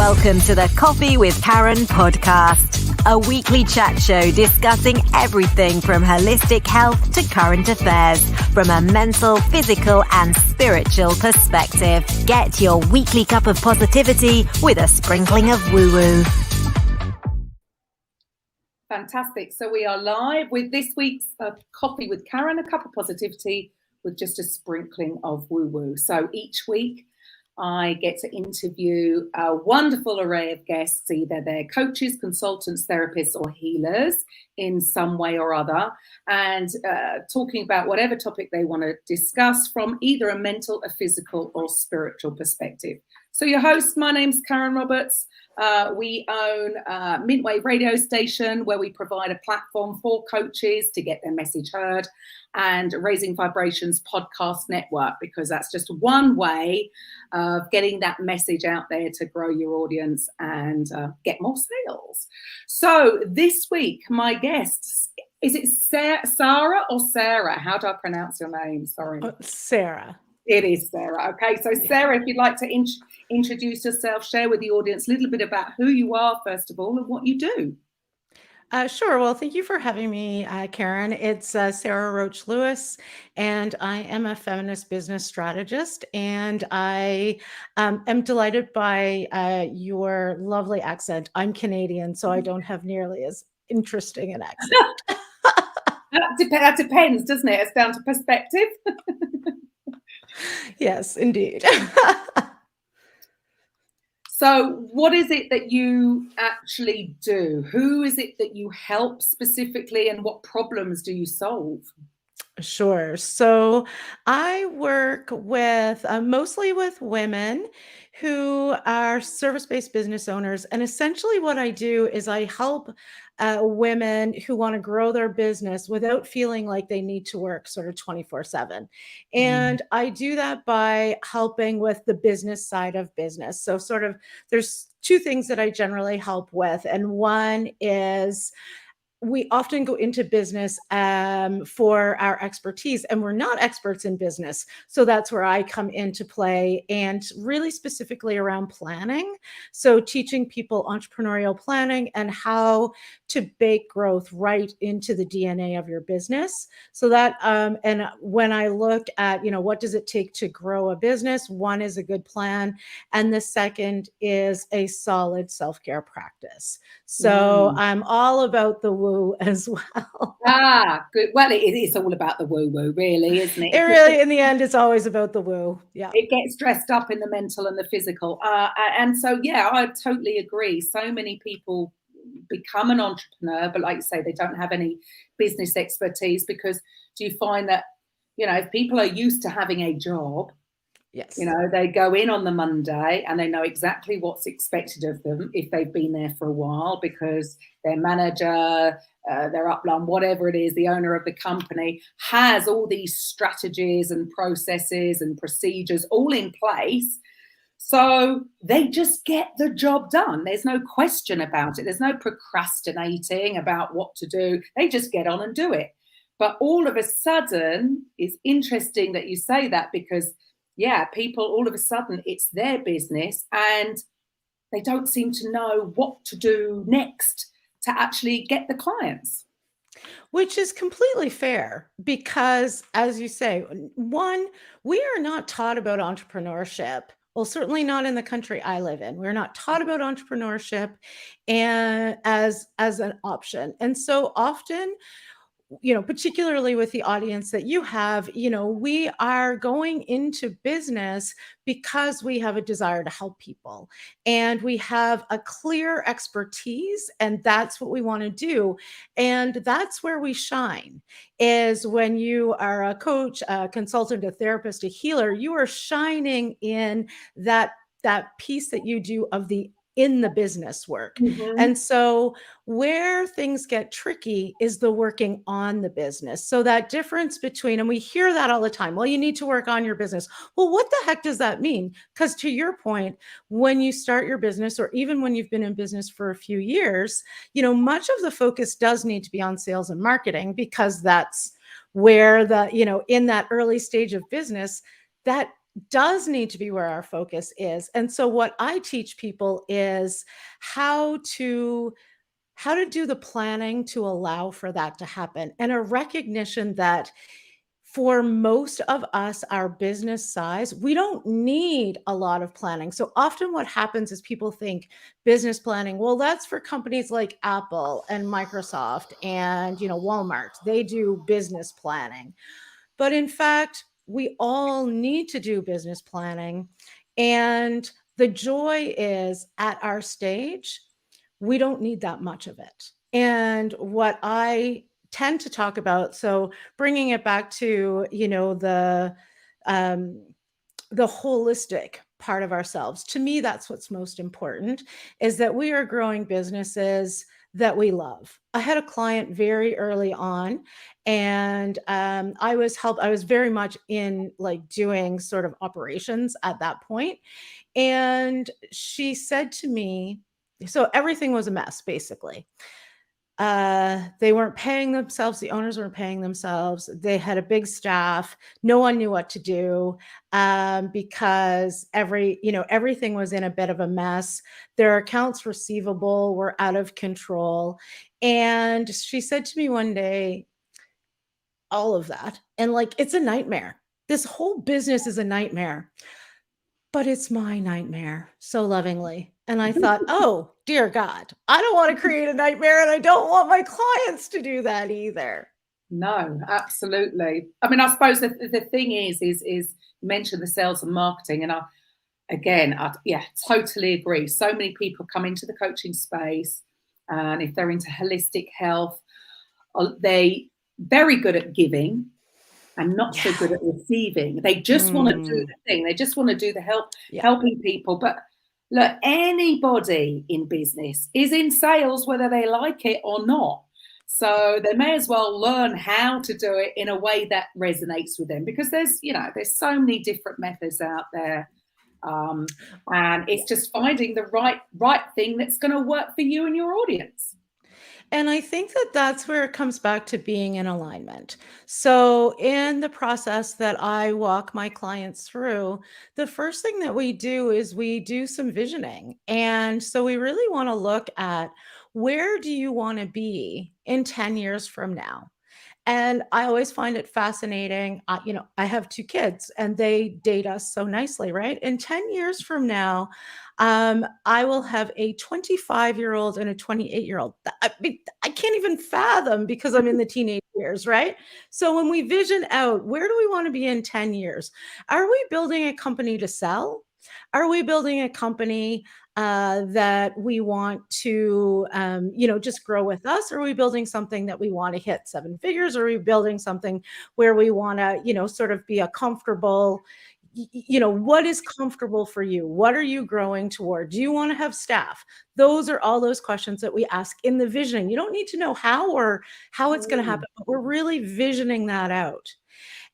Welcome to the Coffee with Karen podcast, a weekly chat show discussing everything from holistic health to current affairs from a mental, physical and spiritual perspective. Get your weekly cup of positivity with a sprinkling of woo-woo. Fantastic. So we are live with this week's Coffee with Karen, a cup of positivity with just a sprinkling of woo-woo. So each week I get to interview a wonderful array of guests, either they're coaches, consultants, therapists, or healers in some way or other, and talking about whatever topic they want to discuss from either a mental, a physical, or spiritual perspective. So your host, my name's Karen Roberts. We own a Mintwave radio station where we provide a platform for coaches to get their message heard, and Raising Vibrations podcast network, because that's just one way of getting that message out there to grow your audience and get more sales. So this week, my guests, is it Sarah or Sarah? How do I pronounce your name? Sorry. Sarah. It is Sarah. Okay, so Sarah, if you'd like to introduce yourself, share with the audience a little bit about who you are, first of all, and what you do. Sure. Well, thank you for having me, Karen. It's Sarah Roach Lewis, and I am a feminist business strategist. And I am delighted by your lovely accent. I'm Canadian, so I don't have nearly as interesting an accent. That depends, doesn't it? It's down to perspective. Yes, indeed. So what is it that you actually do? Who is it that you help specifically, and what problems do you solve? Sure. So I work with mostly with women who are service-based business owners. And essentially what I do is I help women who want to grow their business without feeling like they need to work sort of 24/7. And I do that by helping with the business side of business. So sort of there's two things that I generally help with. And one is we often go into business for our expertise, and we're not experts in business. So that's where I come into play, and really specifically around planning. So teaching people entrepreneurial planning and how to bake growth right into the DNA of your business. So that, and when I look at, what does it take to grow a business? One is a good plan. And the second is a solid self-care practice. So I'm all about the woo as well. Good. Well, it is all about the woo-woo, really, isn't it? It really, in the end, it's always about the woo. Yeah. It gets dressed up in the mental and the physical. And so, yeah, I totally agree. So many people become an entrepreneur, but like you say, they don't have any business expertise, because do you find that, if people are used to having a job, yes, they go in on the Monday and they know exactly what's expected of them if they've been there for a while, because their manager, their upline, whatever it is, the owner of the company has all these strategies and processes and procedures all in place. So they just get the job done. There's no question about it. There's no procrastinating about what to do. They just get on and do it. But all of a sudden, it's interesting that you say that, because people all of a sudden, it's their business and they don't seem to know what to do next to actually get the clients. Which is completely fair, because, as you say, one, we are not taught about entrepreneurship. Well, certainly not in the country I live in. We're not taught about entrepreneurship and as an option. And so often, particularly with the audience that you have, we are going into business because we have a desire to help people, and we have a clear expertise, and that's what we want to do. And that's where we shine, is when you are a coach, a consultant, a therapist, a healer, you are shining in that piece that you do in the business work. And so where things get tricky is the working on the business. So that difference between, and we hear that all the time, well, you need to work on your business. Well, what the heck does that mean? Because to your point, when you start your business, or even when you've been in business for a few years, much of the focus does need to be on sales and marketing, because that's where in that early stage of business, that does need to be where our focus is. And so what I teach people is how to do the planning to allow for that to happen, and a recognition that for most of us, our business size, we don't need a lot of planning. So often what happens is people think business planning, well, that's for companies like Apple and Microsoft and, Walmart. They do business planning. But in fact, we all need to do business planning. And the joy is at our stage, we don't need that much of it. And what I tend to talk about, so bringing it back to, um, the holistic part of ourselves, to me, that's what's most important, is that we are growing businesses that we love. I had a client very early on, and I was very much in like doing sort of operations at that point. And she said to me, so everything was a mess, basically. They weren't paying themselves. The owners weren't paying themselves. They had a big staff. No one knew what to do, because everything was in a bit of a mess. Their accounts receivable were out of control. And she said to me one day, all of that, and like, it's a nightmare. This whole business is a nightmare, but it's my nightmare, so lovingly. And I thought, oh, dear God, I don't want to create a nightmare, and I don't want my clients to do that either. No, absolutely. I mean, I suppose the thing is you mentioned the sales and marketing, and I totally agree. So many people come into the coaching space, and if they're into holistic health, they very good at giving and not so good at receiving. They just want to do the thing. They just want to do the helping people. But look, anybody in business is in sales, whether they like it or not. So they may as well learn how to do it in a way that resonates with them, because there's so many different methods out there. And it's just finding the right thing that's going to work for you and your audience. And I think that that's where it comes back to being in alignment. So in the process that I walk my clients through, the first thing that we do is we do some visioning. And so we really want to look at, where do you want to be in 10 years from now? And I always find it fascinating. I have 2 kids, and they date us so nicely, right? In 10 years from now, I will have a 25-year-old and a 28-year-old. I can't even fathom, because I'm in the teenage years, right? So when we vision out, where do we want to be in 10 years? Are we building a company to sell? Are we building a company that we want to, just grow with us? Or are we building something that we want to hit 7 figures? Or are we building something where we want to, sort of be a comfortable, what is comfortable for you? What are you growing toward? Do you want to have staff? Those are all those questions that we ask in the visioning. You don't need to know how it's going to happen, but we're really visioning that out.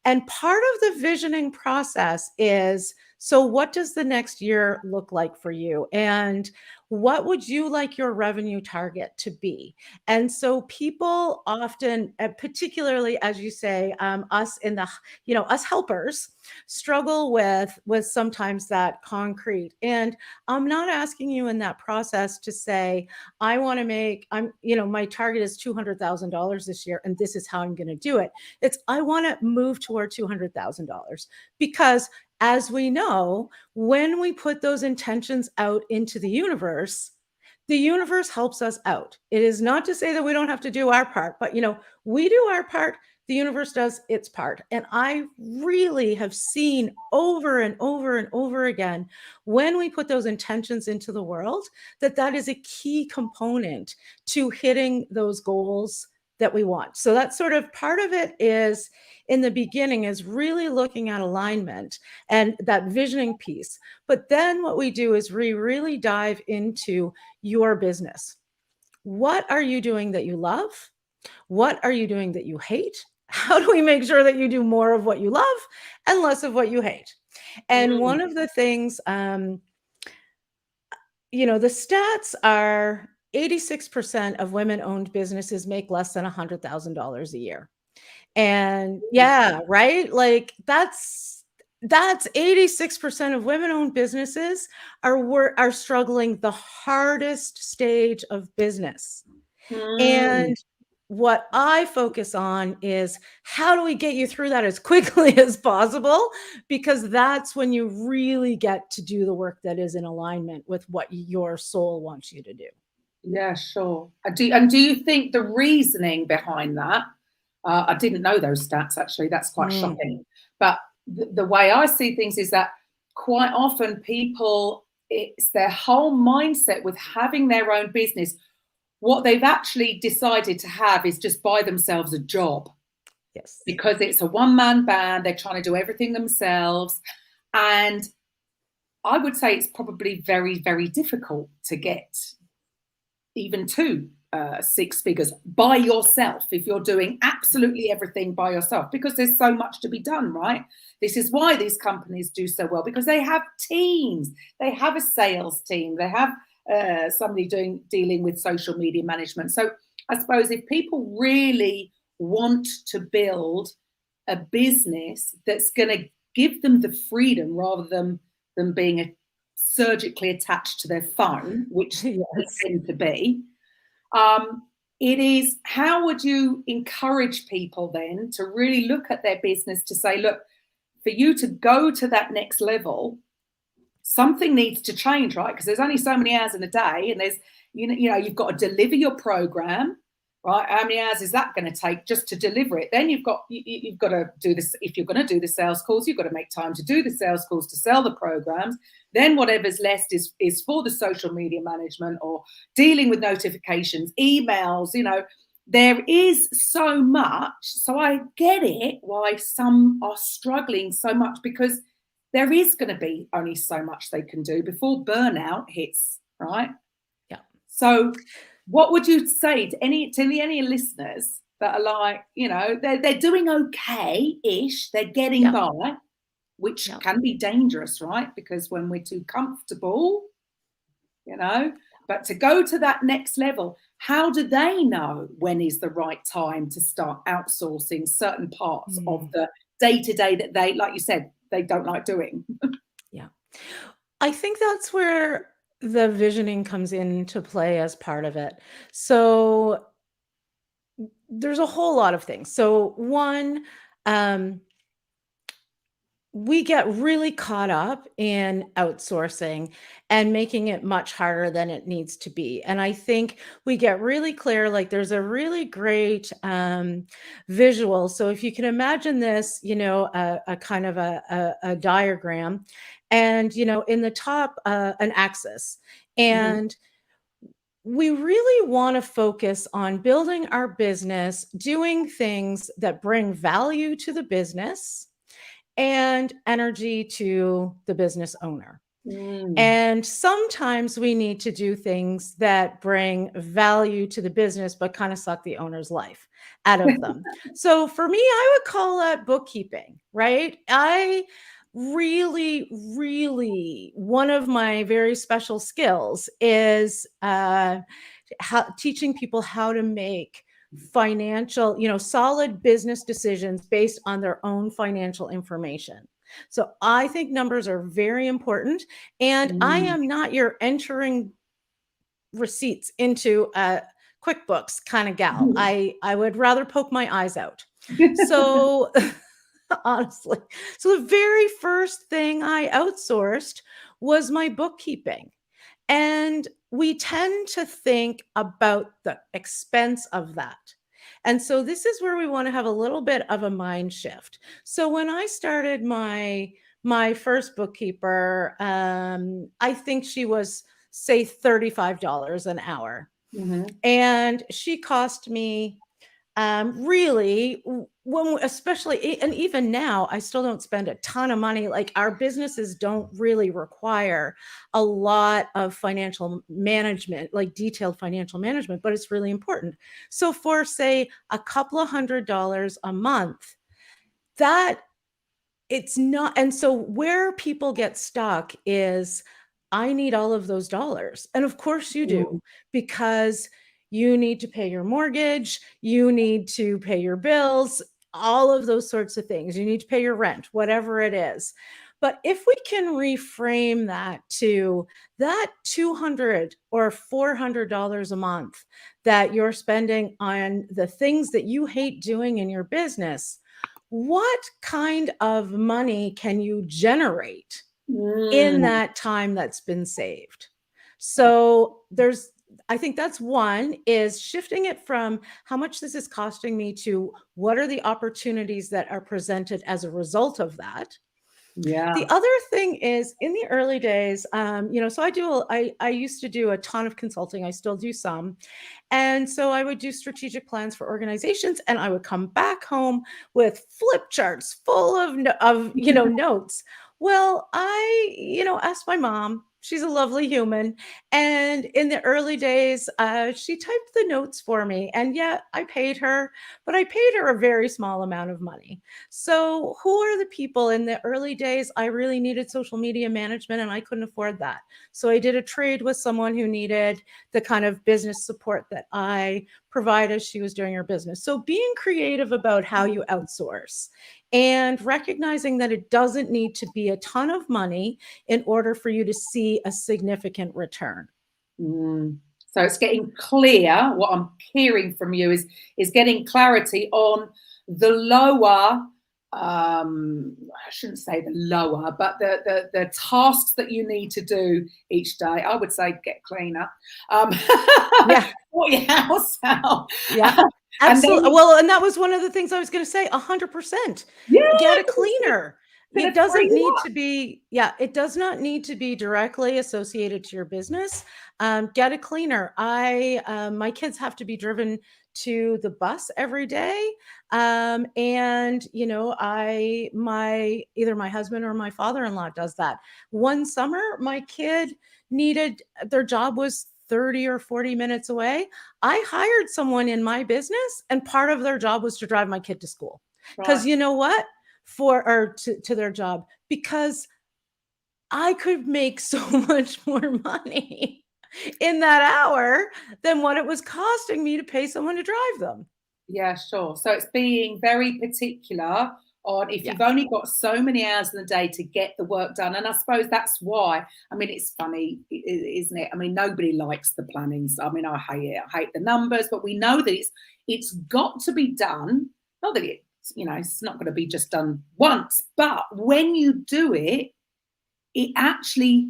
And part of the visioning process is, so what does the next year look like for you? And what would you like your revenue target to be? And so people often, particularly, as you say, us in the, us helpers, struggle with sometimes that concrete. And I'm not asking you in that process to say, I want to make, my target is $200,000 this year, and this is how I'm going to do it. It's, I want to move toward $200,000, because as we know, when we put those intentions out into the universe helps us out. It is not to say that we don't have to do our part, but we do our part, the universe does its part. And I really have seen over and over and over again, when we put those intentions into the world, that is a key component to hitting those goals that we want. So that's sort of part of it, is in the beginning, is really looking at alignment and that visioning piece. But then what we do is we really dive into your business. What are you doing that you love? What are you doing that you hate? How do we make sure that you do more of what you love and less of what you hate? And one of the things, the stats are 86% of women-owned businesses make less than $100,000 a year. And yeah, right? Like, that's that's 86% of women-owned businesses are struggling the hardest stage of business. Mm. And what I focus on is how do we get you through that as quickly as possible? Because that's when you really get to do the work that is in alignment with what your soul wants you to do. Yeah, sure. Do you think the reasoning behind that? I didn't know those stats actually. That's quite shocking. But the way I see things is that quite often people, it's their whole mindset with having their own business. What they've actually decided to have is just buy themselves a job. Yes. Because it's a one-man band. They're trying to do everything themselves. And I would say it's probably very, very difficult to get even to 6 figures by yourself if you're doing absolutely everything by yourself, because there's so much to be done, right? This is why these companies do so well, because they have teams. They have a sales team. They have somebody dealing with social media management. So I suppose if people really want to build a business that's going to give them the freedom rather than being surgically attached to their phone, which Yes. they tend to be, it is, how would you encourage people then to really look at their business to say, look, for you to go to that next level, something needs to change, right? Because there's only so many hours in a day, and there's, you know, you've got to deliver your program, right? How many hours is that going to take just to deliver it? Then you've got to do this. If you're going to do the sales calls, you've got to make time to do the sales calls to sell the programs. Then whatever's left is for the social media management or dealing with notifications, emails. You know, there is so much. So I get it why some are struggling so much, because there is going to be only so much they can do before burnout hits, right? Yeah. So what would you say to any listeners that are like, you know, they're doing okay-ish, they're getting by, which can be dangerous, right? Because when we're too comfortable, you know, but to go to that next level, how do they know when is the right time to start outsourcing certain parts of the day-to-day that they, like you said, they don't like doing? Yeah. I think that's where the visioning comes into play as part of it. So there's a whole lot of things. So one, we get really caught up in outsourcing and making it much harder than it needs to be. And I think we get really clear, like there's a really great visual. So if you can imagine this, you know, a kind of a diagram, and, you know, in the top, an axis. And we really want to focus on building our business, doing things that bring value to the business and energy to the business owner. And sometimes we need to do things that bring value to the business, but kind of suck the owner's life out of them. So for me, I would call that bookkeeping, right? I really, one of my very special skills is teaching people how to make financial, you know, solid business decisions based on their own financial information. So I think numbers are very important. And I am not your entering receipts into a QuickBooks kind of gal. I would rather poke my eyes out. So honestly, so the very first thing I outsourced was my bookkeeping. And we tend to think about the expense of that. And so this is where we want to have a little bit of a mind shift. So when I started my first bookkeeper, I think she was, say, $35 an hour. And she cost me really, when, especially, and even now, I still don't spend a ton of money. Like our businesses don't really require a lot of financial management, like detailed financial management, but it's really important. So for, say, a couple of $100 a month, that it's not. And so where people get stuck is, I need all of those dollars. And of course you do, because you need to pay your mortgage, you need to pay your bills, all of those sorts of things. You need to pay your rent, whatever it is. But if we can reframe that to that $200 or $400 a month that you're spending on the things that you hate doing in your business, what kind of money can you generate in that time that's been saved? So I think that's one, is shifting it from how much this is costing me to what are the opportunities that are presented as a result of that. Yeah. The other thing is, in the early days, so I used to do a ton of consulting. I still do some. And so I would do strategic plans for organizations, and I would come back home with flip charts full of notes. Well, I asked my mom. She's a lovely human. And in the early days, she typed the notes for me. And yeah, I paid her, but I paid her a very small amount of money. So who are the people in the early days? I really needed social media management and I couldn't afford that. So I did a trade with someone who needed the kind of business support that I provide as she was doing her business. So being creative about how you outsource and recognizing that it doesn't need to be a ton of money in order for you to see a significant return. So it's getting clear. What I'm hearing from you is getting clarity on the lower, I shouldn't say the lower, but the tasks that you need to do each day. I would say get cleaner. Yeah. Sort your house out. Yeah. Absolutely. And that was one of the things I was going to say. 100%. Yeah, get a cleaner. It doesn't need to be, it does not need to be directly associated to your business. Get a cleaner. My kids have to be driven to the bus every day. And either my husband or my father-in-law does that. One summer, my kid their job was 30 or 40 minutes away. I hired someone in my business, and part of their job was to drive my kid to school. Because you know what? To their job, because I could make so much more money in that hour than what it was costing me to pay someone to drive them. Yeah, sure. So it's being very particular on if you've only got so many hours in the day to get the work done. And I suppose that's why, it's funny, isn't it? Nobody likes the planning. I hate it. I hate the numbers, but we know that it's got to be done. Not that it's not going to be just done once, but when you do it, it actually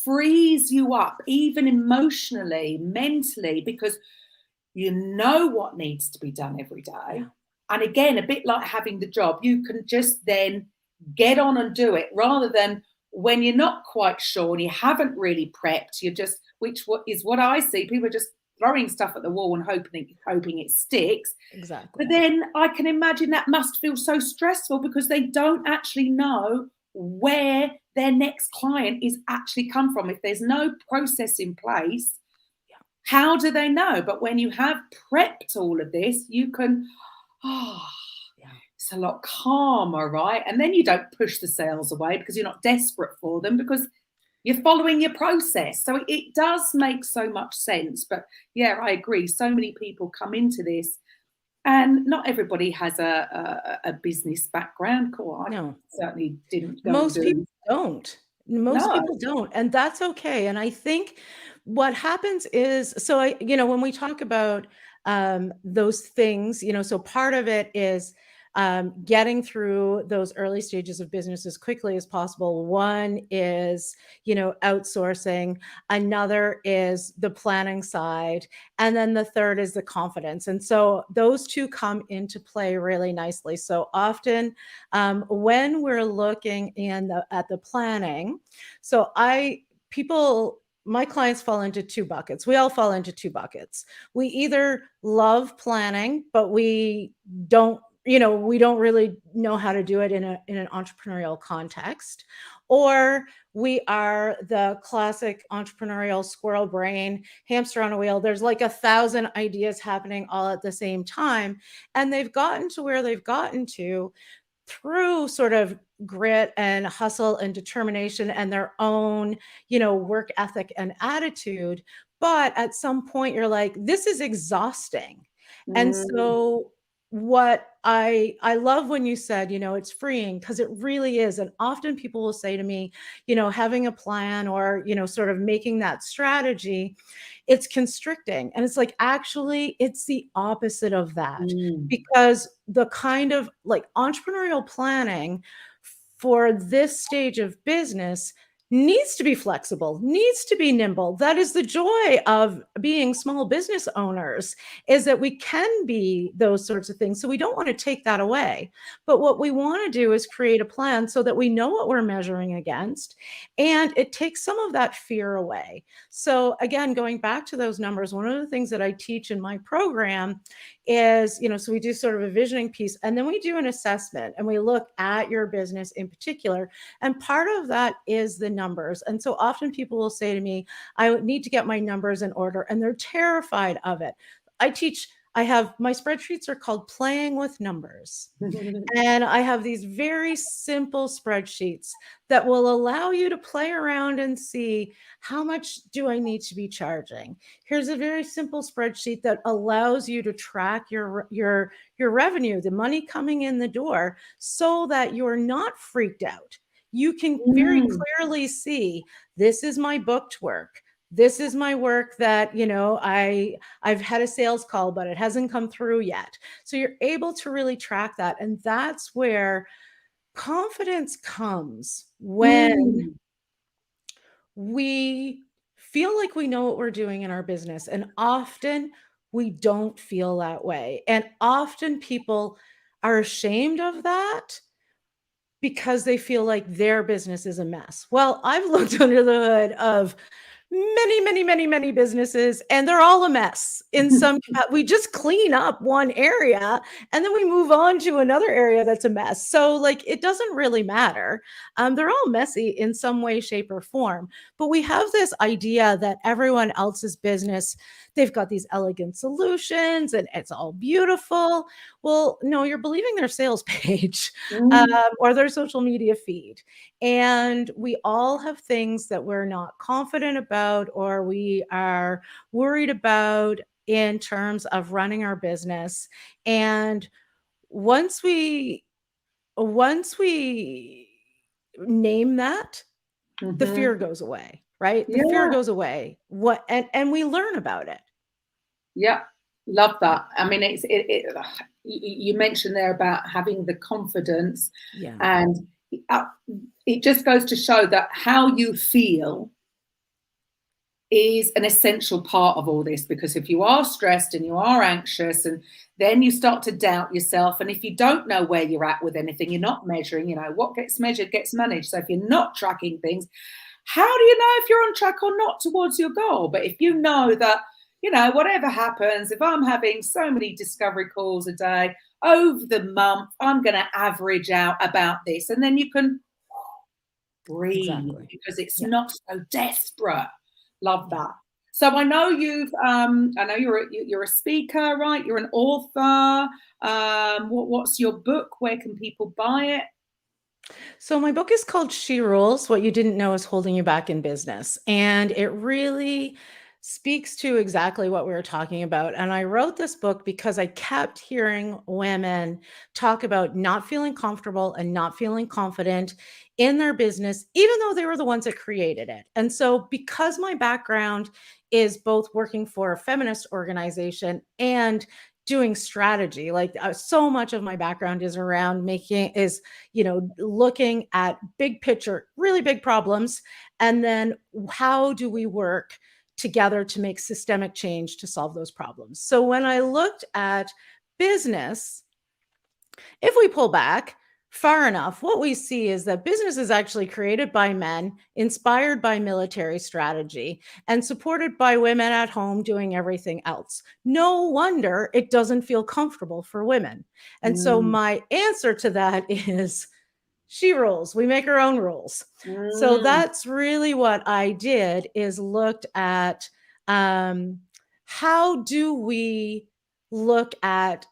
frees you up, even emotionally, mentally, because you know what needs to be done every day. Yeah. And again, a bit like having the job, you can just then get on and do it, rather than when you're not quite sure and you haven't really prepped, what I see, people are just throwing stuff at the wall and hoping it sticks. Exactly. But then I can imagine that must feel so stressful because they don't actually know where their next client is actually come from. If there's no process in place, how do they know? But when you have prepped all of this, you can, it's a lot calmer, right? And then you don't push the sales away because you're not desperate for them, because you're following your process. So it does make so much sense. But yeah, I agree. So many people come into this, and not everybody has a business background. I certainly didn't. Most people don't. Most people don't. And that's okay. And I think what happens is, when we talk about those things, so part of it is getting through those early stages of business as quickly as possible. One is, outsourcing. Another is the planning side. And then the third is the confidence. And so those two come into play really nicely. So often when we're looking at the planning, my clients fall into two buckets. We all fall into two buckets. We either love planning, but we don't really know how to do it in an entrepreneurial context, or we are the classic entrepreneurial squirrel brain, hamster on a wheel. There's like 1,000 ideas happening all at the same time. And they've gotten to where they've gotten to through sort of grit and hustle and determination and their own, work ethic and attitude. But at some point you're like, this is exhausting. And so what I love when you said, it's freeing, because it really is. And often people will say to me, having a plan or, sort of making that strategy, it's constricting. And it's like, actually, it's the opposite of that, Mm. because the kind of like entrepreneurial planning for this stage of business needs to be flexible, needs to be nimble. That is the joy of being small business owners, is that we can be those sorts of things. So we don't want to take that away. But what we want to do is create a plan so that we know what we're measuring against, and it takes some of that fear away. So again, going back to those numbers, one of the things that I teach in my program is, so we do sort of a visioning piece, and then we do an assessment, and we look at your business in particular. And part of that is the numbers. And so often people will say to me, I need to get my numbers in order, and they're terrified of it. I have my spreadsheets are called playing with numbers. And I have these very simple spreadsheets that will allow you to play around and see, how much do I need to be charging? Here's a very simple spreadsheet that allows you to track your revenue, the money coming in the door, so that you're not freaked out. You can very clearly see, this is my booked work. This is my work that, I've had a sales call, but it hasn't come through yet. So you're able to really track that. And that's where confidence comes, when we feel like we know what we're doing in our business. And often we don't feel that way. And often people are ashamed of that, because they feel like their business is a mess. Well, I've looked under the hood of many, many, many, many businesses, and they're all a mess. We just clean up one area, and then we move on to another area that's a mess. So like, it doesn't really matter. They're all messy in some way, shape, or form. But we have this idea that everyone else's business, they've got these elegant solutions and it's all beautiful. Well, no, you're believing their sales page or their social media feed. And we all have things that we're not confident about, or we are worried about in terms of running our business. And once we name that, the fear goes away, right? The fear goes away. And we learn about it. Yeah, love that. I mean, you mentioned there about having the confidence, and it just goes to show that how you feel is an essential part of all this. Because if you are stressed and you are anxious, and then you start to doubt yourself, and if you don't know where you're at with anything, you're not measuring, what gets measured gets managed. So if you're not tracking things, how do you know if you're on track or not towards your goal? But if you know that, whatever happens, if I'm having so many discovery calls a day, over the month, I'm going to average out about this. And then you can breathe, because it's not so desperate. Love that. So I know you're a speaker, right? You're an author. What's your book? Where can people buy it? So my book is called She Rules: What You Didn't Know Is Holding You Back in Business. And it really speaks to exactly what we were talking about. And I wrote this book because I kept hearing women talk about not feeling comfortable and not feeling confident in their business, even though they were the ones that created it. And so because my background is both working for a feminist organization and doing strategy, like so much of my background is around looking at big picture, really big problems. And then how do we work together to make systemic change to solve those problems? So when I looked at business, if we pull back far enough, what we see is that business is actually created by men, inspired by military strategy, and supported by women at home doing everything else. No wonder it doesn't feel comfortable for women. And so my answer to that is, she rules. We make our own rules. So that's really what I did, is looked at how do we look at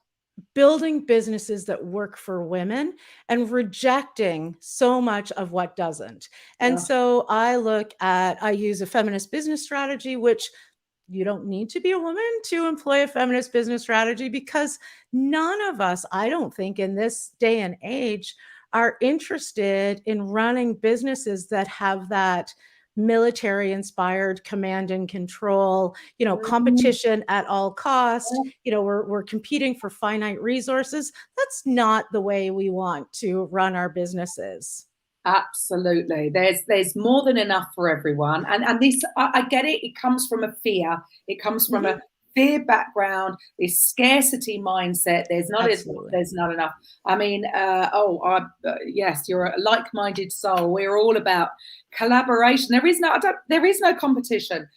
building businesses that work for women and rejecting so much of what doesn't. And so I use a feminist business strategy, which You don't need to be a woman to employ a feminist business strategy, because none of us, I don't think, in this day and age are interested in running businesses that have that military inspired command and control, competition at all cost. We're competing for finite resources. That's not the way we want to run our businesses. Absolutely. There's more than enough for everyone. And this, I get it. It comes from a fear. It comes from a fear background, this scarcity mindset. There's not enough. I mean, yes, you're a like-minded soul. We're all about collaboration. There is no competition.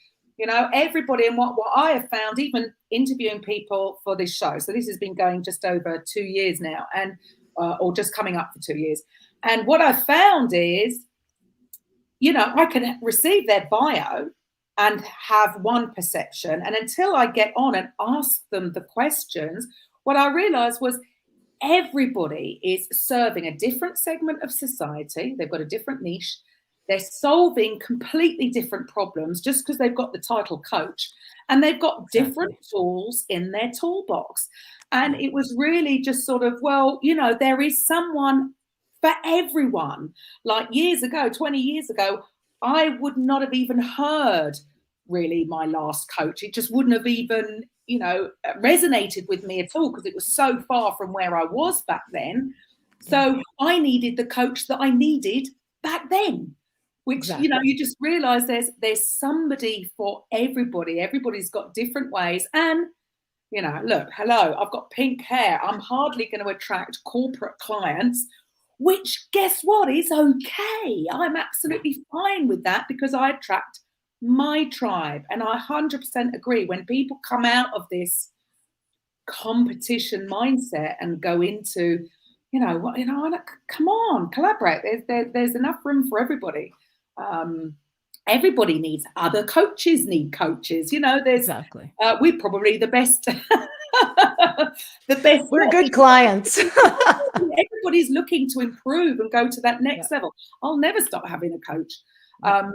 Everybody, and what I have found, even interviewing people for this show. So this has been going just over 2 years now, and or just coming up for 2 years. And what I found is, I can receive their bio and have one perception. And until I get on and ask them the questions, what I realized was everybody is serving a different segment of society. They've got a different niche. They're solving completely different problems just because they've got the title coach, and they've got different tools in their toolbox. And it was really just sort of, there is someone for everyone. Like years ago, 20 years ago, I would not have even heard really my last coach. It just wouldn't have even, resonated with me at all, because it was so far from where I was back then. So I needed the coach that I needed back then, which, you just realize there's somebody for everybody. Everybody's got different ways. And, look, hello, I've got pink hair. I'm hardly going to attract corporate clients, which, guess what, is okay. I'm absolutely fine with that, because I attract my tribe. And I 100% agree, when people come out of this competition mindset and go into, come on, collaborate. There's enough room for everybody. Everybody needs other coaches, need coaches. Exactly. We're probably the best. We're good clients. Everybody's looking to improve and go to that next level. I'll never stop having a coach.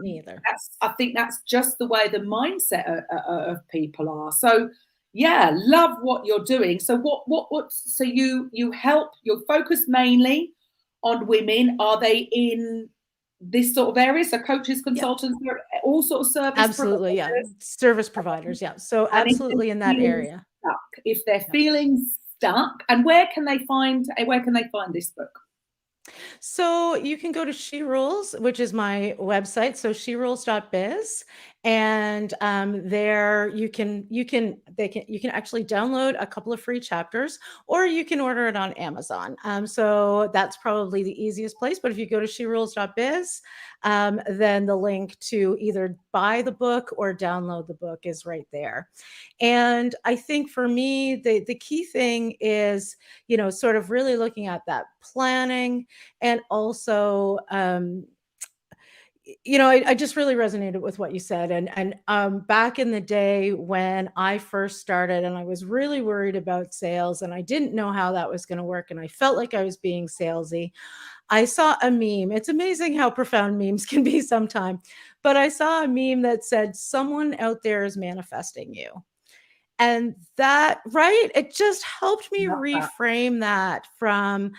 Me either. I think that's just the way the mindset of people are. So love what you're doing. So so you help, you're focused mainly on women. Are they in this sort of area? So coaches, consultants, all sort of service absolutely providers. Service providers, so and absolutely in that area. If they're feeling stuck, and where can they find this book? So you can go to She Rules, which is my website, so sherules.biz, and there you can actually download a couple of free chapters, or you can order it on Amazon. So that's probably the easiest place. But if you go to sherules.biz, then the link to either buy the book or download the book is right there. And I think for me, the key thing is, sort of really looking at that planning, and also, I just really resonated with what you said. And back in the day when I first started, and I was really worried about sales, and I didn't know how that was going to work, and I felt like I was being salesy, I saw a meme. It's amazing how profound memes can be sometimes. But I saw a meme that said, someone out there is manifesting you. And that, right? It just helped me reframe that from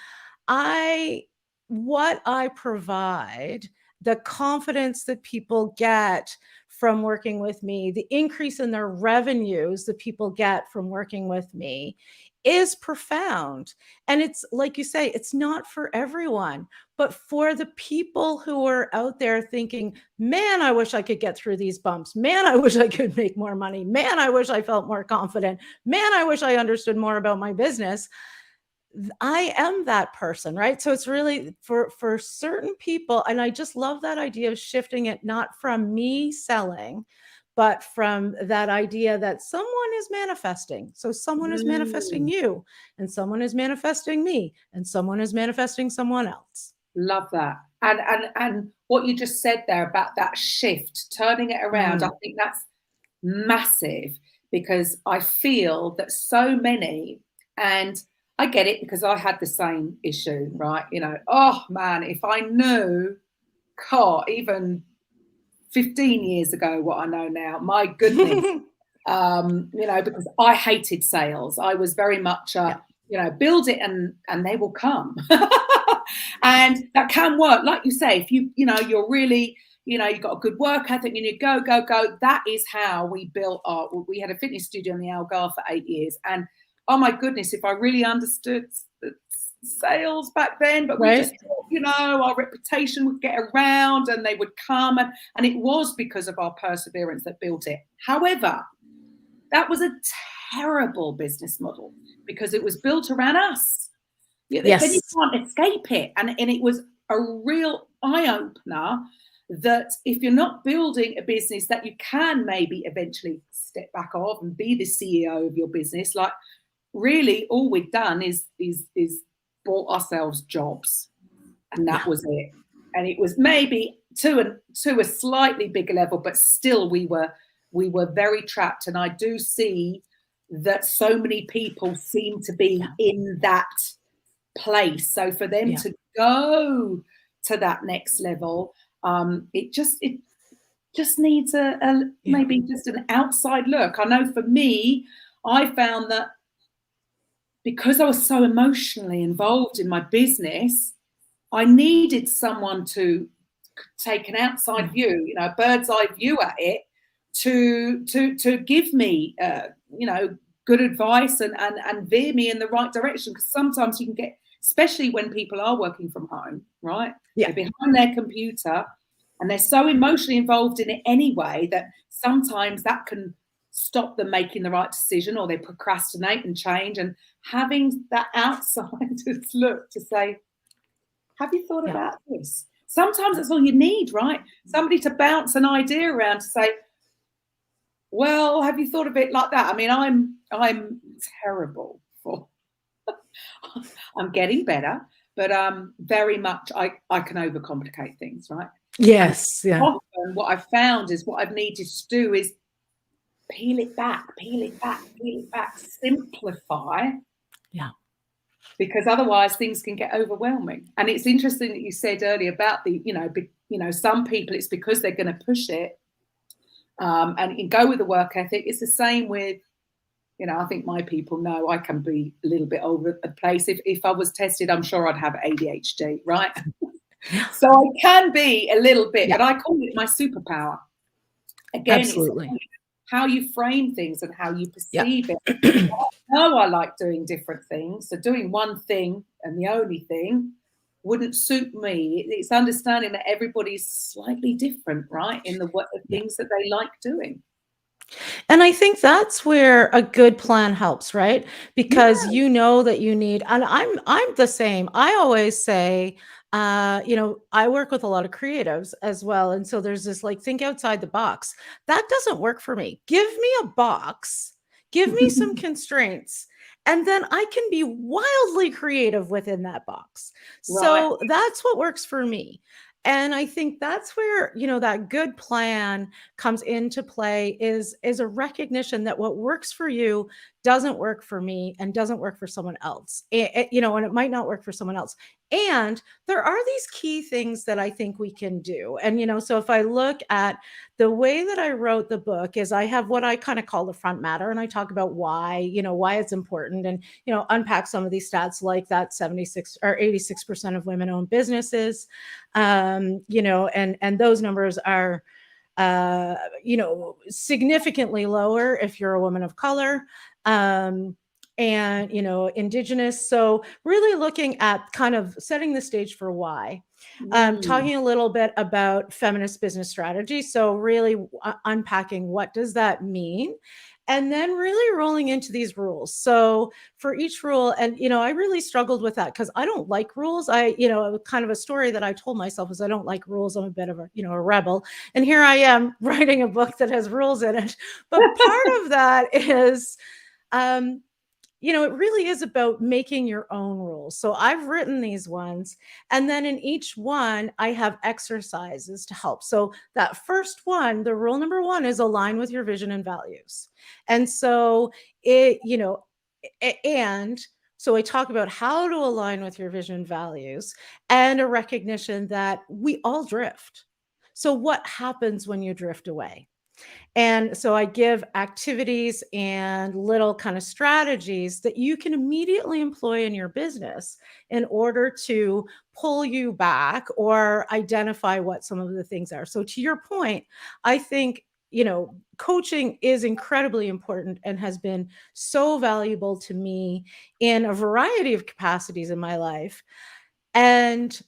what I provide, the confidence that people get from working with me, the increase in their revenues that people get from working with me is profound. And it's like you say, it's not for everyone, but for the people who are out there thinking, man, I wish I could get through these bumps. Man, I wish I could make more money. Man, I wish I felt more confident. Man, I wish I understood more about my business. I am that person, right? So it's really for certain people. And I just love that idea of shifting it, not from me selling, but from that idea that someone is manifesting. So someone is manifesting you, and someone is manifesting me, and someone is manifesting someone else. Love that. And what you just said there about that shift, turning it around, I think that's massive, because I feel that so many, and I get it because I had the same issue, right? Oh man, if I knew, God, even 15 years ago what I know now, my goodness. because I hated sales. I was very much, build it and they will come. And that can work. Like you say, if you're really, you've got a good work ethic and you go. That is how we built we had a fitness studio in the Algarve for 8 years. And oh my goodness, if I really understood sales back then, but we just our reputation would get around and they would come, and it was because of our perseverance that built it. However, that was a terrible business model because it was built around us. Yes. Then you can't escape it, and it was a real eye-opener that if you're not building a business that you can maybe eventually step back off and be the CEO of your business, like really all we've done is bought ourselves jobs, and that was it. And it was maybe to a slightly bigger level, but still we were very trapped. And I do see that so many people seem to be in that place. So for them to go to that next level, it just needs maybe just an outside look. I know for me, I found that because I was so emotionally involved in my business, I needed someone to take an outside view, a bird's eye view at it, to give me, good advice and veer me in the right direction. Because sometimes you can get, especially when people are working from home, right? Yeah. They're behind their computer and they're so emotionally involved in it anyway that sometimes that can stop them making the right decision, or they procrastinate and change. And having that outside look to say, have you thought about this? Sometimes that's all you need, right? Somebody to bounce an idea around to say, well, have you thought of it like that? I mean, I'm terrible for I'm getting better, but very much I can overcomplicate things, right? Yes. Yeah. Often what I've found is what I've needed to do is peel it back, simplify. Yeah. Because otherwise things can get overwhelming. And it's interesting that you said earlier about the, some people it's because they're going to push it and go with the work ethic. It's the same with, I think my people know I can be a little bit over the place. If I was tested, I'm sure I'd have ADHD, right? So I can be a little bit, but I call it my superpower. Again, absolutely. It's how you frame things and how you perceive it. I know I like doing different things. So doing one thing and the only thing wouldn't suit me. It's understanding that everybody's slightly different, right? In the things that they like doing. And I think that's where a good plan helps, right? Because you know that you need, and I'm the same. I always say, I work with a lot of creatives as well. And so there's this think outside the box. That doesn't work for me. Give me a box, give me some constraints, and then I can be wildly creative within that box. Right. So that's what works for me. And I think that's where, that good plan comes into play is a recognition that what works for you doesn't work for me and doesn't work for someone else. And it might not work for someone else. And there are these key things that I think we can do. And, so if I look at the way that I wrote the book is I have what I kind of call the front matter, and I talk about why it's important and, unpack some of these stats like that 76 or 86% of women own businesses, and those numbers are, significantly lower if you're a woman of color. And Indigenous. So really looking at kind of setting the stage for why. Talking a little bit about feminist business strategy. So really unpacking what does that mean? And then really rolling into these rules. So for each rule, and, I really struggled with that because I don't like rules. Kind of a story that I told myself is I don't like rules. I'm a bit of a rebel. And here I am writing a book that has rules in it. But part of that is, it really is about making your own rules. So I've written these ones, and then in each one, I have exercises to help. So that first one, the rule number 1 is align with your vision and values. And so so I talk about how to align with your vision and values and a recognition that we all drift. So what happens when you drift away? And so I give activities and little kind of strategies that you can immediately employ in your business in order to pull you back or identify what some of the things are. So to your point, I think, coaching is incredibly important and has been so valuable to me in a variety of capacities in my life. And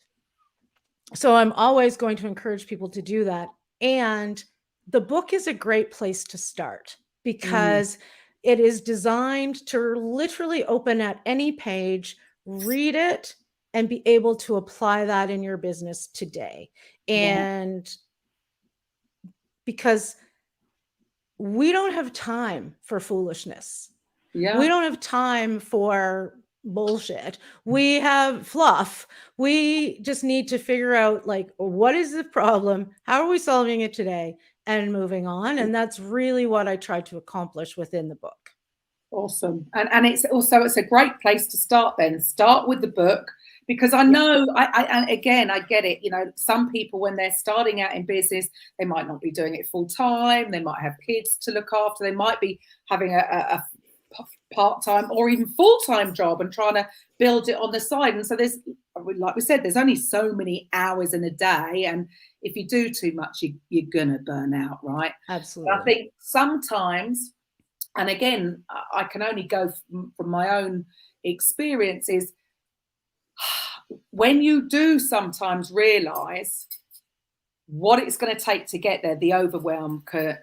so I'm always going to encourage people to do that. And the book is a great place to start because it is designed to literally open at any page, read it, and be able to apply that in your business today. And because we don't have time for foolishness. Yeah. We don't have time for bullshit. We have fluff. We just need to figure out, like, what is the problem? How are we solving it today? And moving on. And that's really what I tried to accomplish within the book. Awesome. And it's a great place to start then. Start with the book, because I know, I get it. Some people, when they're starting out in business, they might not be doing it full time. They might have kids to look after. They might be having a part-time or even full-time job and trying to build it on the side. And so there's, like we said, there's only so many hours in a day. And if you do too much, you're going to burn out, right? Absolutely. But I think sometimes, and again, I can only go from my own experiences, when you do sometimes realize what it's going to take to get there, the overwhelm can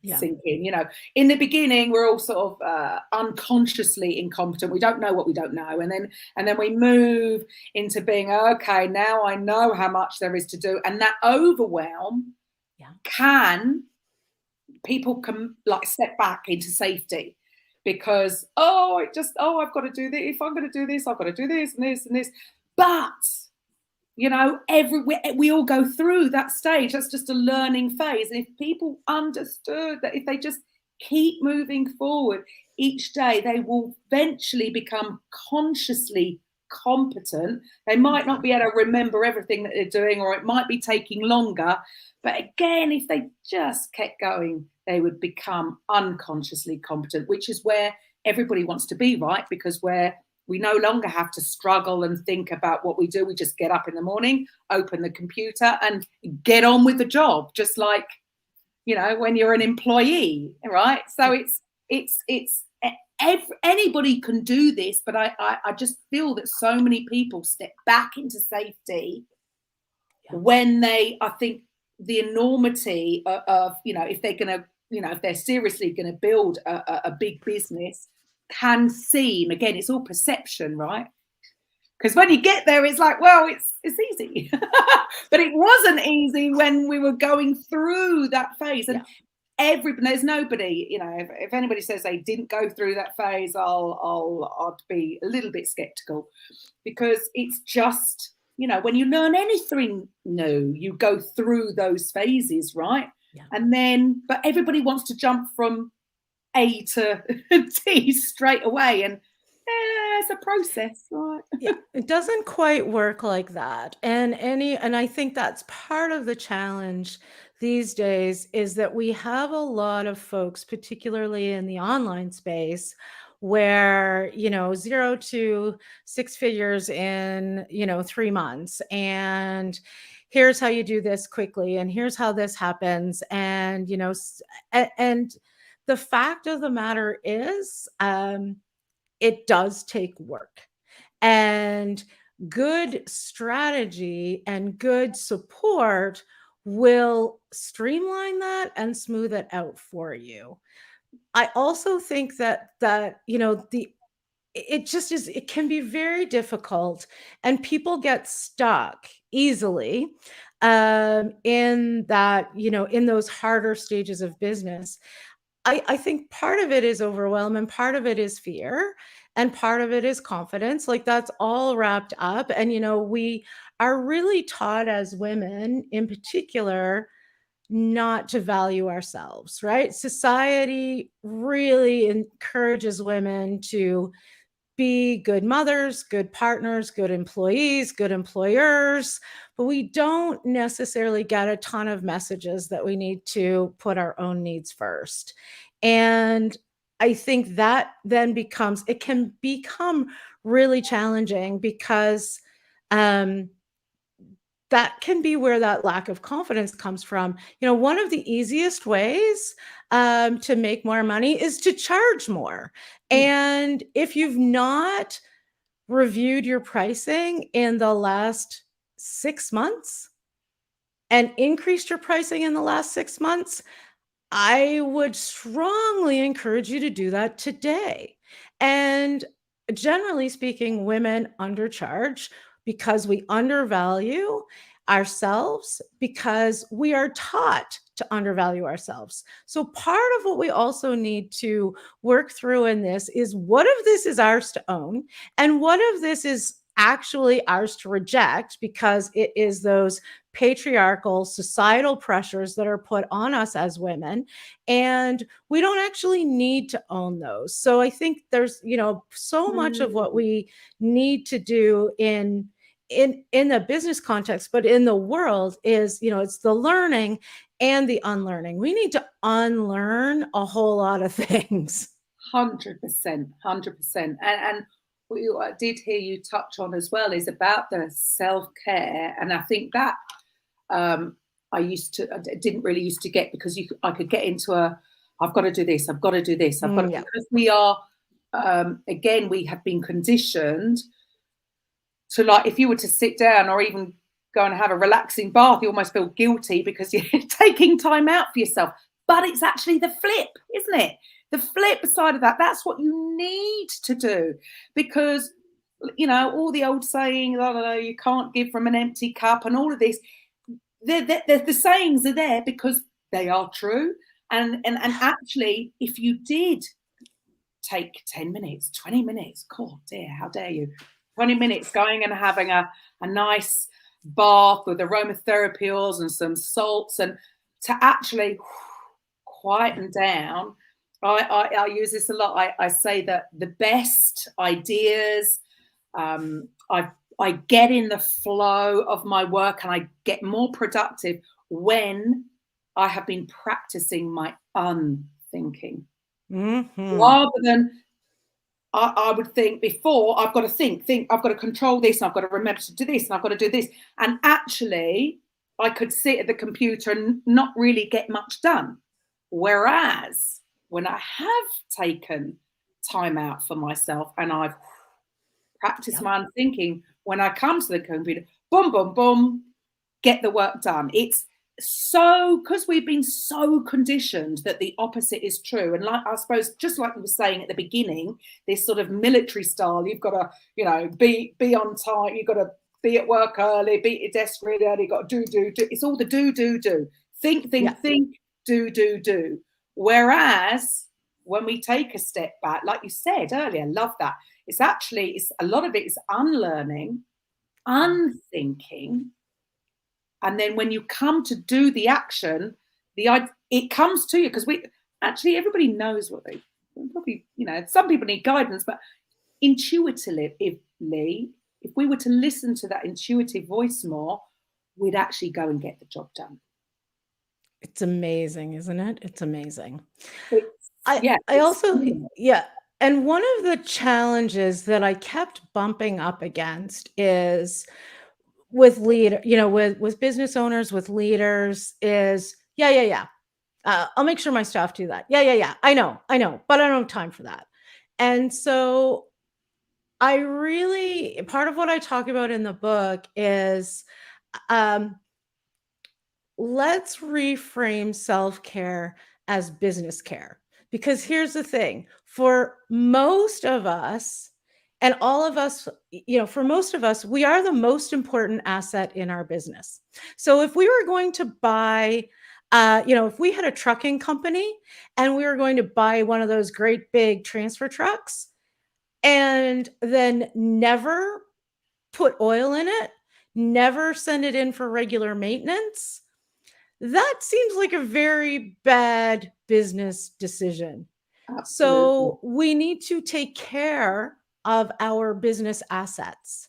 sink in. In the beginning, we're all sort of unconsciously incompetent. We don't know what we don't know. And then we move into being, okay, now I know how much there is to do. And that overwhelm people can like step back into safety because, I've got to do this. If I'm going to do this, I've got to do this and this and this. But we all go through that stage. That's just a learning phase. And if people understood that if they just keep moving forward each day, they will eventually become consciously competent. They might not be able to remember everything that they're doing, or it might be taking longer. But again, if they just kept going, they would become unconsciously competent, which is where everybody wants to be, right? Because we no longer have to struggle and think about what we do. We just get up in the morning, open the computer and get on with the job, just like, when you're an employee, right? So anybody can do this, but I just feel that so many people step back into safety when I think the enormity of, if they're going to, if they're seriously going to build a big business, can seem, again, it's all perception, right? Because when you get there, it's like, well, it's easy. But it wasn't easy when we were going through that phase. And there's nobody, if anybody says they didn't go through that phase, I'd be a little bit skeptical, because it's just, when you learn anything new, you go through those phases, right? Yeah. And then, but everybody wants to jump from A to T straight away, and it's a process, right? Yeah, it doesn't quite work like that. And I think that's part of the challenge these days, is that we have a lot of folks, particularly in the online space, where 0 to 6 figures in 3 months, and here's how you do this quickly, and here's how this happens, and and the fact of the matter is, it does take work, and good strategy and good support will streamline that and smooth it out for you. I also think that it can be very difficult, and people get stuck easily in that, in those harder stages of business. I think part of it is overwhelm, and part of it is fear, and part of it is confidence. Like, that's all wrapped up. And, we are really taught as women in particular not to value ourselves, right? Society really encourages women to be good mothers, good partners, good employees, good employers, but we don't necessarily get a ton of messages that we need to put our own needs first. And I think that then it can become really challenging because that can be where that lack of confidence comes from. One of the easiest ways to make more money is to charge more. And if you've not reviewed your pricing in the last 6 months and increased your pricing in the last 6 months, I would strongly encourage you to do that today. And generally speaking, women undercharge because we undervalue ourselves, because we are taught to undervalue ourselves. So part of what we also need to work through in this is, what of this is ours to own and what of this is actually ours to reject, because it is those patriarchal societal pressures that are put on us as women, and we don't actually need to own those. So I think there's so much of what we need to do in the business context, but in the world is, it's the learning and the unlearning. We need to unlearn a whole lot of things. 100%. And what I did hear you touch on as well is about the self-care. And I think that I didn't really used to get, because I could get into I've got to do this, I've got to do this, I've got to, because we are, again, we have been conditioned to, like, if you were to sit down or even go and have a relaxing bath, you almost feel guilty because you're taking time out for yourself. But it's actually the flip, isn't it? The flip side of that, that's what you need to do, because, all the old saying, you can't give from an empty cup and all of this, the sayings are there because they are true. And actually, if you did take 10 minutes, 20 minutes, God dear, how dare you, 20 minutes going and having a nice bath with aromatherapy oils and some salts, and to actually quieten down. I use this a lot. I say that the best ideas, I get in the flow of my work and I get more productive when I have been practicing my unthinking. Rather than I would think before, I've got to think, I've got to control this, and I've got to remember to do this, and I've got to do this. And actually, I could sit at the computer and not really get much done. Whereas when I have taken time out for myself and I've practiced my unthinking, when I come to the computer, boom, boom, boom, get the work done. It's so, because we've been so conditioned that the opposite is true. And like, I suppose, just like we were saying at the beginning, this sort of military style, you've got to, be on time, you've got to be at work early, be at your desk really early, you've got to do. It's all the do. Think, do. Whereas when we take a step back, like you said earlier, love that. It's a lot of it is unlearning, unthinking. And then when you come to do the action, it comes to you, because everybody knows what they probably, some people need guidance, but intuitively, if we were to listen to that intuitive voice more, we'd actually go and get the job done. It's amazing, isn't it? It's amazing. And one of the challenges that I kept bumping up against is with with business owners, with leaders, is I'll make sure my staff do that. I know, but I don't have time for that. And so part of what I talk about in the book is, let's reframe self-care as business care. Because here's the thing, for most of us, and all of us, for most of us, we are the most important asset in our business. So if we were going to buy, if we had a trucking company and we were going to buy one of those great big transfer trucks and then never put oil in it, never send it in for regular maintenance, that seems like a very bad business decision. Absolutely. So we need to take care of our business assets.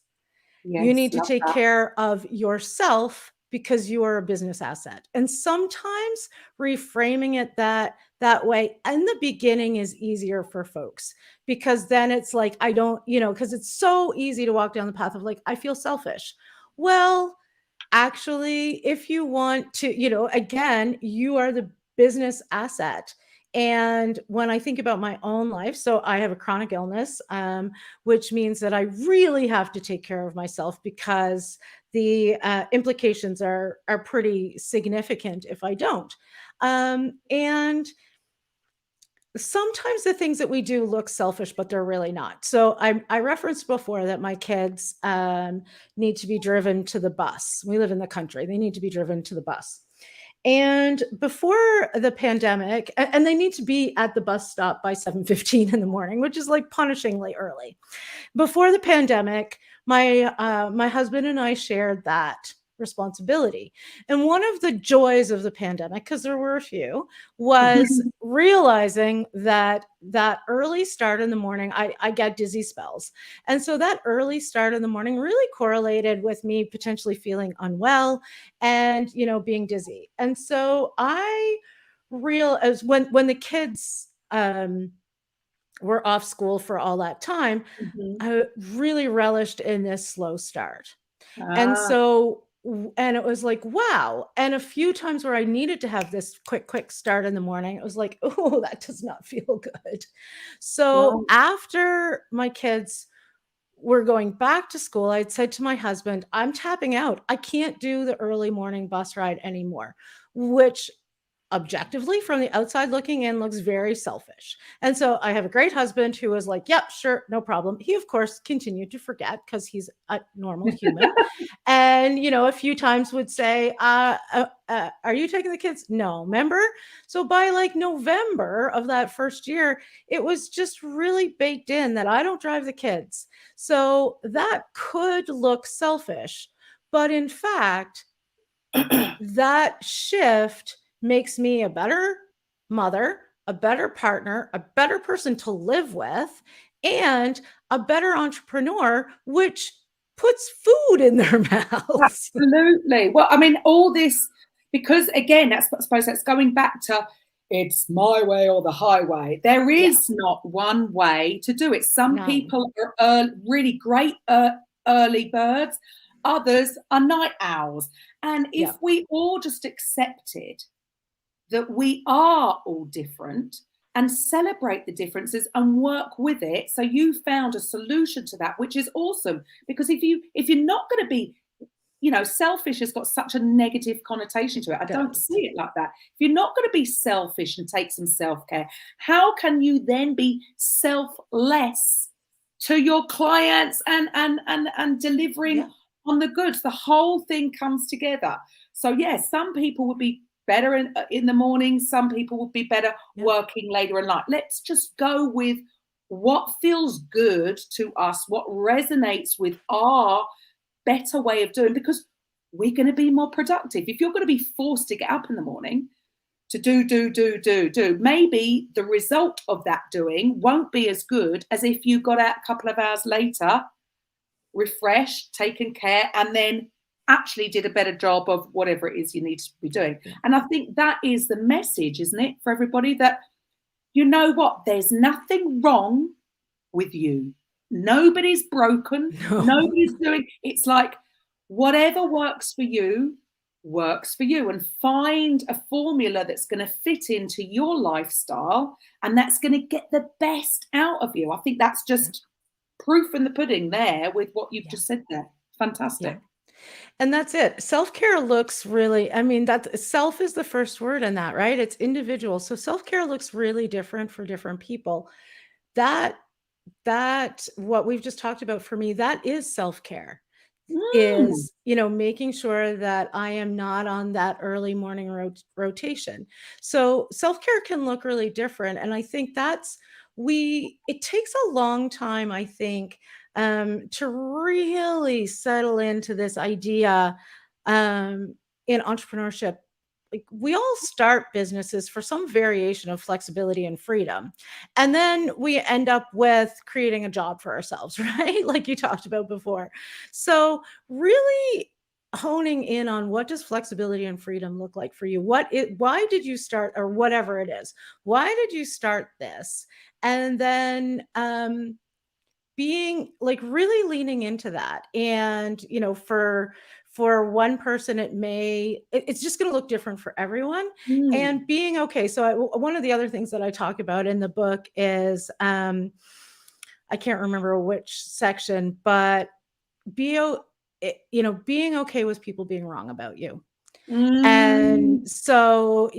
You Yes, need to love take that. care of yourself because you are a business asset. And sometimes reframing it that way in the beginning is easier for folks, because then it's like, I don't, because it's so easy to walk down the path of like, I feel selfish. Well, actually, if you want to, again, you are the business asset. And when I think about my own life, so I have a chronic illness, which means that I really have to take care of myself, because the implications are pretty significant if I don't. And sometimes the things that we do look selfish, but they're really not. So I referenced before that my kids need to be driven to the bus. We live in the country. They need to be driven to the bus. And before the pandemic, and they need to be at the bus stop by 7:15 in the morning, which is like punishingly early. Before the pandemic, my husband and I shared that responsibility. And one of the joys of the pandemic, because there were a few, was realizing that early start in the morning, I get dizzy spells. And so that early start in the morning really correlated with me potentially feeling unwell and, being dizzy. And so I realized when the kids were off school for all that time, Mhm. I really relished in this slow start. And Ah, so, and it was like, wow. And a few times where I needed to have this quick start in the morning, it was like, oh, that does not feel good. So right. after my kids were going back to school, I'd said to my husband, I'm tapping out. I can't do the early morning bus ride anymore, which objectively from the outside looking in looks very selfish. And so I have a great husband who was like, yep, sure, no problem. He of course continued to forget because he's a normal human. And, a few times would say, are you taking the kids? No, remember? So by like November of that first year, it was just really baked in that I don't drive the kids. So that could look selfish, but in fact, that shift makes me a better mother, a better partner, a better person to live with, and a better entrepreneur, which puts food in their mouths. Absolutely. Well, I mean, all this, because again, I suppose that's going back to it's my way or the highway. There Yeah, is not one way to do it. Some none. people are really great early birds, others are night owls. And if Yeah, we all just accepted that we are all different and celebrate the differences and work with it, so you found a solution to that, which is awesome. Because if you're not going to be, selfish has got such a negative connotation to it. I it don't does. see it like that. If you're not going to be selfish and take some self-care, how can you then be selfless to your clients and delivering Yeah, on the goods? The whole thing comes together. So yes, some people would be better in the morning, some people would be better yeah, working later in life. Let's just go with what feels good to us, what resonates with our better way of doing, because we're going to be more productive. If you're going to be forced to get up in the morning to do, maybe the result of that doing won't be as good as if you got out a couple of hours later, refreshed, taken care, and then actually did a better job of whatever it is you need to be doing. yeah. And I think that is the message, isn't it, for everybody, that you know what, there's nothing wrong with you. Nobody's broken. No. Nobody's doing, it's like whatever works for you works for you, and find a formula that's going to fit into your lifestyle and that's going to get the best out of you. I think that's Yeah, just proof in the pudding there with what you've yeah, just said there. yeah. Fantastic. And that's it. Self-care looks really, I mean, that self is the first word in that, right? It's individual. So self-care looks really different for different people. That what we've just talked about for me, that is self-care. Mm, Is, making sure that I am not on that early morning rotation. So self-care can look really different. And I think it takes a long time, I think, to really settle into this idea in entrepreneurship like we all start businesses for some variation of flexibility and freedom. And then we end up with creating a job for ourselves, right? Like you talked about before. So really honing in on what does flexibility and freedom look like for you? Why did you start, or whatever it is, why did you start this? And then being like really leaning into that. And for one person it's just going to look different for everyone. And being okay. So one of the other things that I talk about in the book is I can't remember which section, but being okay with people being wrong about you. And so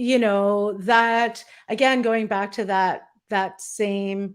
that, again, going back to that same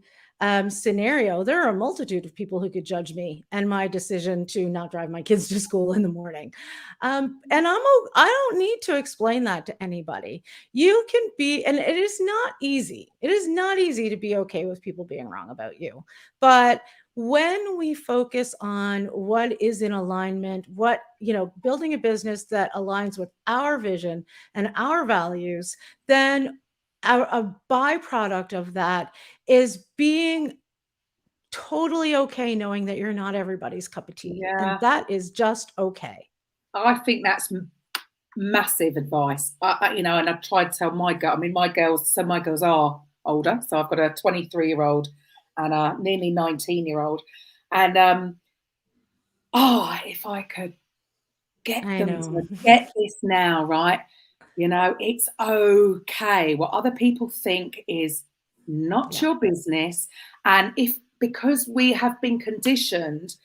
scenario, there are a multitude of people who could judge me and my decision to not drive my kids to school in the morning. And I don't need to explain that to anybody. You can be, and it is not easy. It is not easy to be okay with people being wrong about you. But when we focus on what is in alignment, building a business that aligns with our vision and our values, then a byproduct of that is being totally okay knowing that you're not everybody's cup of tea. Yeah. And that is just okay. I think that's massive advice. And I've tried to tell my girls are older. So I've got a 23-year-old and a nearly 19-year-old. And if I could get them to get this now, right? It's okay. What other people think is not your business. And because we have been conditioned,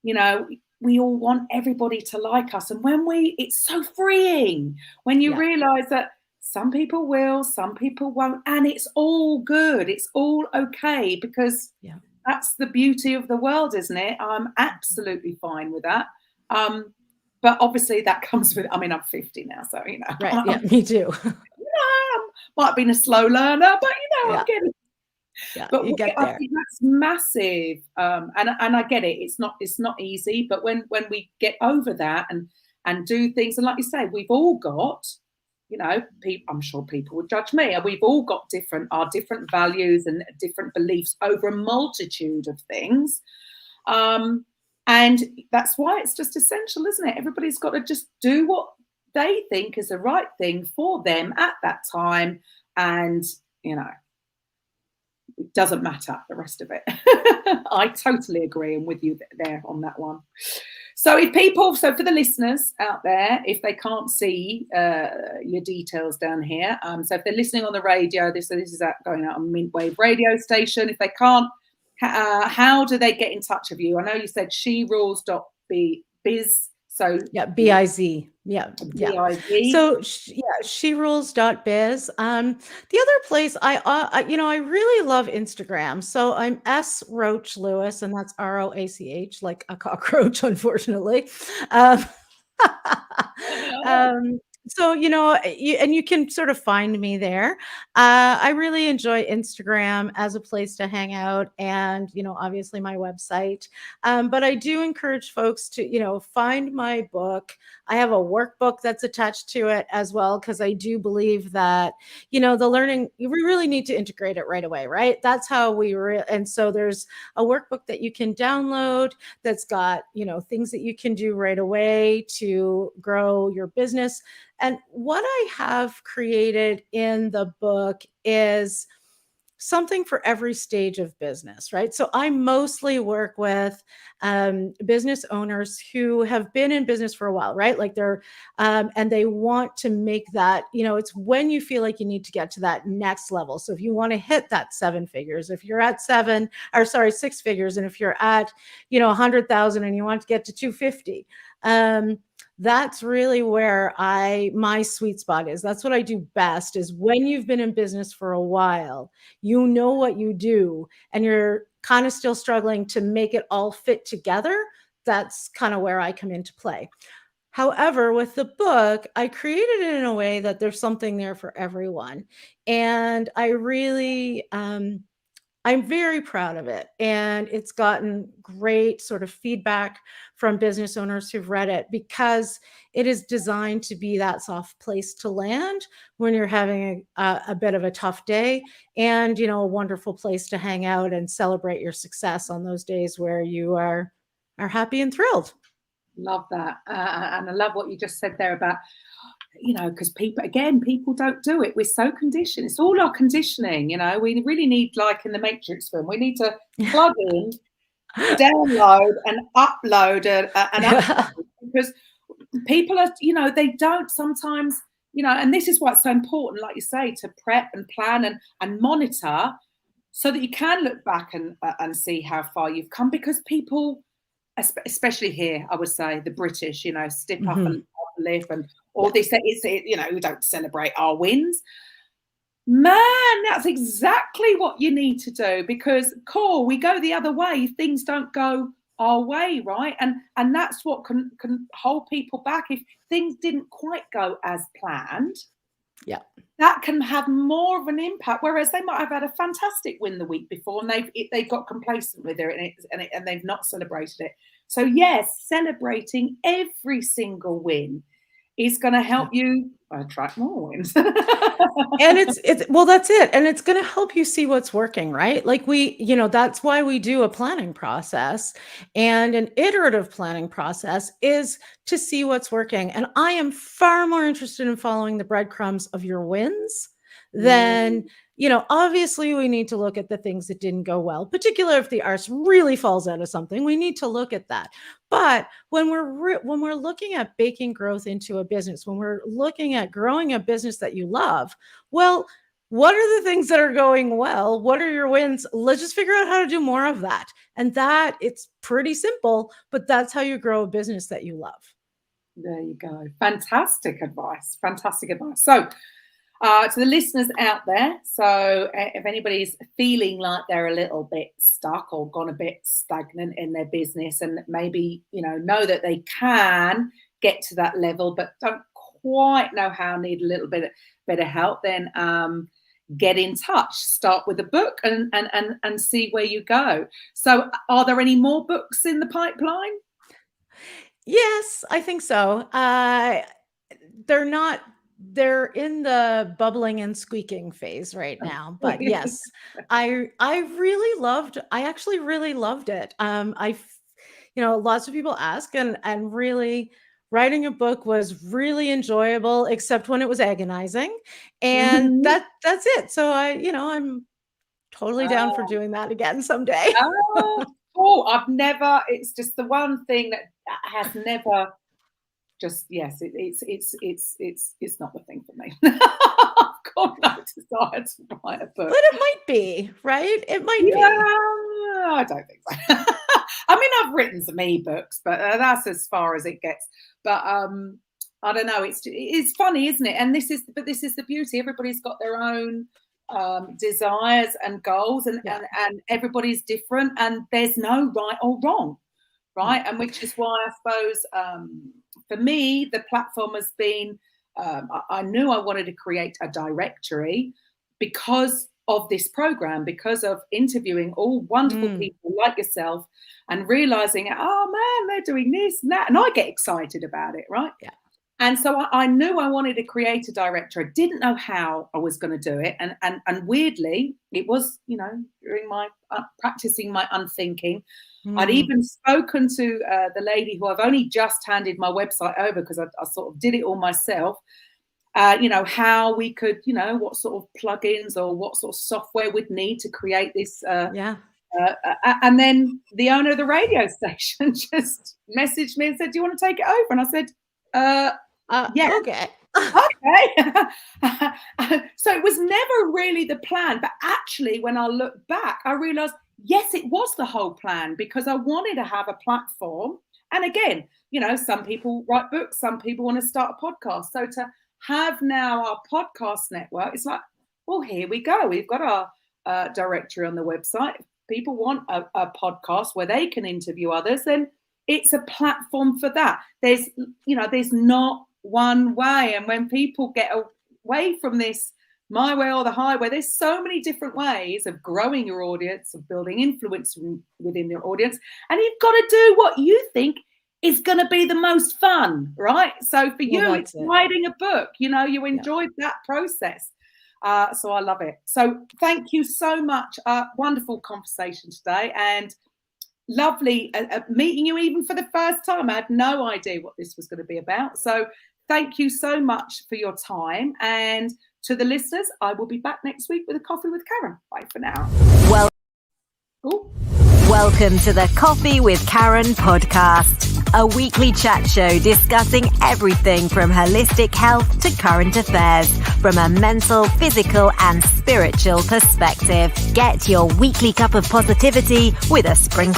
we all want everybody to like us. And it's so freeing when you realize that some people will, some people won't, and it's all good. It's all okay, because that's the beauty of the world, isn't it? I'm absolutely fine with that. But obviously that comes with, I'm 50 now, so, Right, yeah, me too. Might have been a slow learner, but, I'm getting. Yeah, but you get there. I think that's massive. And I get it. It's not easy, but when we get over that and do things, and like you say, we've all got, I'm sure people would judge me, and we've all got our different values and different beliefs over a multitude of things. And that's why it's just essential, isn't it? Everybody's got to just do what they think is the right thing for them at that time. And, it doesn't matter the rest of it. I totally agree. I'm with you there on that one. So for the listeners out there, if they can't see your details down here, so if they're listening on the radio, this is going out on Mintwave radio station. If they can't, how do they get in touch with you? I know you said sherules.biz. So BIZ. Yeah. BIZ. So sherules.biz. The other place I really love Instagram. So I'm S Roach Lewis, and that's ROACH, like a cockroach, unfortunately. So, you can sort of find me there. I really enjoy Instagram as a place to hang out, and, obviously my website. But I do encourage folks to, find my book. I have a workbook that's attached to it as well, because I do believe that, the learning, we really need to integrate it right away, right? That's how and so there's a workbook that you can download that's got, things that you can do right away to grow your business. And what I have created in the book is something for every stage of business, right? So I mostly work with business owners who have been in business for a while, right? Like they're, and they want to make that, it's when you feel like you need to get to that next level. So if you want to hit that 7 figures, if you're at 6 figures, and if you're at, 100,000 and you want to get to 250, that's really where my sweet spot is. That's what I do best, is when you've been in business for a while, you know what you do, and you're kind of still struggling to make it all fit together. That's kind of where I come into play. However, with the book, I created it in a way that there's something there for everyone. And I really, I'm very proud of it. And it's gotten great sort of feedback from business owners who've read it, because it is designed to be that soft place to land when you're having a bit of a tough day, and, a wonderful place to hang out and celebrate your success on those days where you are happy and thrilled. Love that. And I love what you just said there about, because people don't do it. We're so conditioned. It's all our conditioning. We really need, like in the Matrix film, we need to plug in, download and upload and upload, because people are, they don't sometimes, and this is why it's so important, like you say, to prep and plan and monitor, so that you can look back and see how far you've come. Because people, especially here, I would say the British, stiff up and lip and all this, we don't celebrate our wins. Man, that's exactly what you need to do, because we go the other way if things don't go our way, right? And that's what can hold people back. If things didn't quite go as planned, that can have more of an impact. Whereas they might have had a fantastic win the week before and they've got complacent with it and they've not celebrated it. So yes, celebrating every single win is going to help you attract more wins. And that's it. And it's going to help you see what's working, right? Like that's why we do a planning process, and an iterative planning process is to see what's working. And I am far more interested in following the breadcrumbs of your wins than, obviously we need to look at the things that didn't go well, particularly if the arse really falls out of something, we need to look at that. But when we're looking at baking growth into a business, when we're looking at growing a business that you love, well, what are the things that are going well? What are your wins? Let's just figure out how to do more of that. And that, it's pretty simple, but that's how you grow a business that you love. There you go. Fantastic advice. So, to the listeners out there, so if anybody's feeling like they're a little bit stuck or gone a bit stagnant in their business, and maybe know that they can get to that level but don't quite know how, need a little bit of help, then get in touch. Start with a book and see where you go. So are there any more books in the pipeline? Yes, I think so. They're in the bubbling and squeaking phase right now, but yes, I actually really loved it. Lots of people ask, and really writing a book was really enjoyable, except when it was agonizing, and that's it. So I'm totally down for doing that again someday. It's just the one thing that has never. Just yes, it's not the thing for me. I've got no desire to write a book, but it might be, right? It might be. I don't think so. I mean, I've written some ebooks, but that's as far as it gets. But I don't know. It's funny, isn't it? And this is the beauty. Everybody's got their own desires and goals, and everybody's different, and there's no right or wrong. Right. And which is why I suppose for me, the platform has been, I knew I wanted to create a directory because of this program, because of interviewing all wonderful people like yourself and realizing, oh man, they're doing this and that. And I get excited about it. Right. Yeah. And so I knew I wanted to create a directory. I didn't know how I was going to do it. And weirdly, it was, during my practicing my unthinking, I'd even spoken to the lady who I've only just handed my website over, because I sort of did it all myself. How we could, what sort of plugins or what sort of software we'd need to create this. And then the owner of the radio station just messaged me and said, "Do you want to take it over?" And I said, "Yeah, okay." Okay. So it was never really the plan, but actually, when I look back, I realized, yes, it was the whole plan, because I wanted to have a platform. And again, some people write books, some people want to start a podcast. So to have now our podcast network, it's like, well, here we go. We've got our directory on the website. If people want a podcast where they can interview others, then it's a platform for that. There's not one way. And when people get away from this my way or the highway. There's so many different ways of growing your audience, of building influence within your audience. And you've got to do what you think is going to be the most fun, right? So for you, it's writing a book. You know, you enjoyed that process. So I love it. So thank you so much. Wonderful conversation today, and lovely meeting you even for the first time. I had no idea what this was going to be about. So thank you so much for your time. And to the listeners, I will be back next week with a Coffee with Karen. Bye for now. Welcome to the Coffee with Karen podcast, a weekly chat show discussing everything from holistic health to current affairs from a mental, physical, and spiritual perspective. Get your weekly cup of positivity with a sprinkling